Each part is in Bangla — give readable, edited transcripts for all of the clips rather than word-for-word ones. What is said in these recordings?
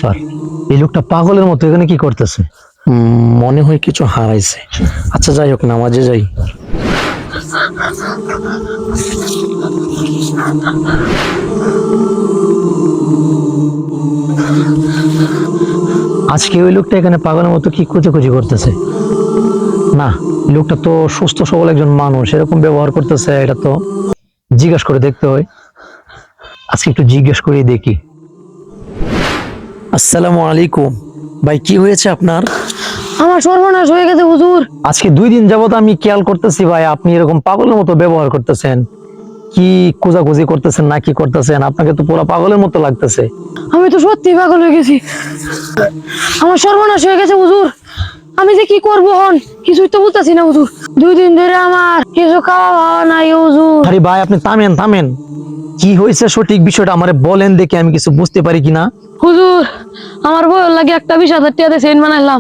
ব্যাপার? এই লোকটা পাগলের মতো এখানে কি করতেছে? মনে হয় কিছু হারাইছে। আচ্ছা যাই হোক, নামাজে যাই। আজকে ওই লোকটা এখানে পাগলের মতো কি খুঁজে করতেছে? না, লোকটা তো সুস্থ সবল একজন মানুষ, এরকম ব্যবহার করতেছে, এটা তো জিজ্ঞেস করে দেখতে হয়। আজকে একটু জিজ্ঞেস করে দেখি। আসসালামু আলাইকুম ভাই, কি হয়েছে আপনার? আমার সর্বনাশ হয়ে গেছে হুজুর। আজকে 2 দিন যাবত আমি খেয়াল করতেছি ভাই, আপনি এরকম পাগলের মতো ব্যবহার করতেছেন। কি খোঁজাখুঁজি করতেছেন না কি করতেছেন? আপনাকে তো পুরো পাগলের মতো লাগতেছে। আমি তো সত্যি পাগল হয়ে গেছি। আমার সর্বনাশ হয়ে গেছে হুজুর। আমি যে কি করবো হন কিছুই তো বুঝতেছি না হুজুর। 2 দিন ধরে আমার কিছু খাওয়া দাওয়া নাই হুজুর। আরে ভাই, আপনি থামেন। কি হয়েছে সঠিক বিষয়টা আমারে বলেন, দেখে আমি কিছু বুঝতে পারি কিনা। হুজুর, আমার বউয়ের লাগে একটা 20,000 টাকা চেইন বানাইলাম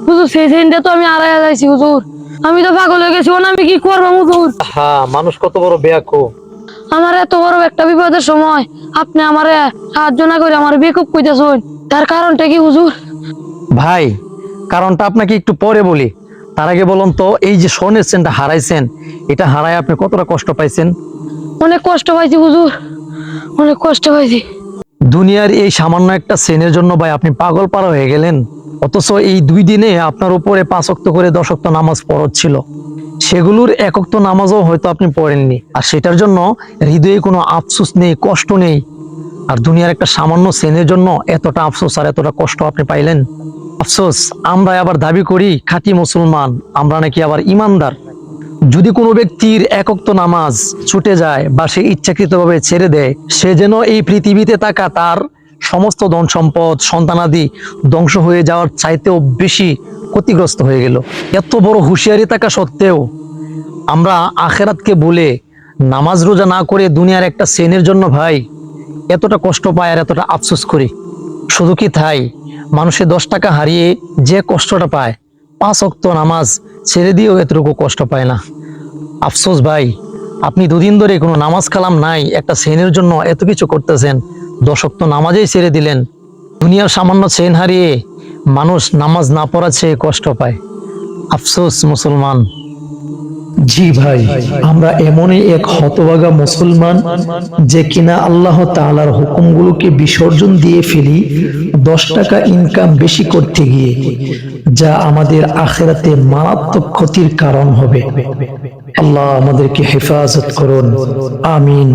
হুজুর। সেই চেইনটা তো আমি আড়াইয়া যাইছি হুজুর। আমি তো পাগল হয়ে গেছি, ওন আমি কি করবো হুজুর? হ্যাঁ, মানুষ কত বড় বেয়াকু। আমার এত বড় একটা বিপদের সময় আপনি আমারে সাহায্য না করে আমার বেকুব কইতেছেন, তার কারণটা কি হুজুর? ভাই, কারণটা আপনাকে একটু পরে বলি। তার আগে বলুন তো, এই যে স্বর্ণের চেনটা হারাইছেন, এটা হারায় আপনি কতটা কষ্ট পাইছেন? অনেক কষ্ট পাইছি হুজুর, অনেক কষ্ট পাইছি। দুনিয়ার এই সামান্য একটা চেনের জন্য ভাই আপনি পাগল পারা হয়ে গেলেন। অথচ এই 2 দিনে আপনার উপরে 5 ওয়াক্ত করে 10 ওয়াক্ত নামাজ ফরজ ছিল, সেগুলোর 1 ওয়াক্ত নামাজও হয়তো আপনি পড়েননি, আর সেটার জন্য হৃদয়ে কোনো আফসোস নেই, কষ্ট নেই। আর দুনিয়ার একটা সামান্য চেনের জন্য এতটা আফসোস আর এতটা কষ্ট আপনি পাইলেন। আফসোস, আমরা আবার দাবি করি খাঁটি মুসলমান, আমরা নাকি আবার ইমানদার। যদি কোনো ব্যক্তির 1 ওয়াক্ত নামাজ ছুটে যায় বা সে ইচ্ছাকৃতভাবে ছেড়ে দেয়, সে যেন এই পৃথিবীতে থাকা তার সমস্ত ধন সম্পদ সন্তানাদি ধ্বংস হয়ে যাওয়ার চাইতেও বেশি ক্ষতিগ্রস্ত হয়ে গেল। এত বড় হুঁশিয়ারি থাকা সত্ত্বেও আমরা আখেরাতকে বলে নামাজ রোজা না করে দুনিয়ার একটা সেনের জন্য ভাই এতটা কষ্ট পায় আর এতটা আফসোস করি। শুধু কি তাই, মানুষে 10 টাকা হারিয়ে যে কষ্টটা পায়, 5 ওয়াক্ত নামাজ ছেড়ে দিয়েও এতটুকু কষ্ট পায় না। আফসোস ভাই, আপনি 2 দিন ধরে কোনো নামাজ কালাম নাই, একটা সেনের জন্য এত কিছু করতেছেন, 10 ওয়াক্ত নামাজেই ছেড়ে দিলেন। দুনিয়ার সামান্য সেন হারিয়ে মানুষ নামাজ না পড়া চেয়ে কষ্ট পায়। আফসোস মুসলমান। জি ভাই, আমরা এমনই এক হতভাগা মুসলমান যে কিনা আল্লাহ তাআলার হুকুমগুলোকে বিসর্জন দিয়ে ফেলি 10 টাকা ইনকাম বেশি করতে গিয়ে, যা আমাদের আখিরাতে মারাত্মক ক্ষতির কারণ হবে। আল্লাহ আমাদেরকে হেফাজত করুন, আমিন।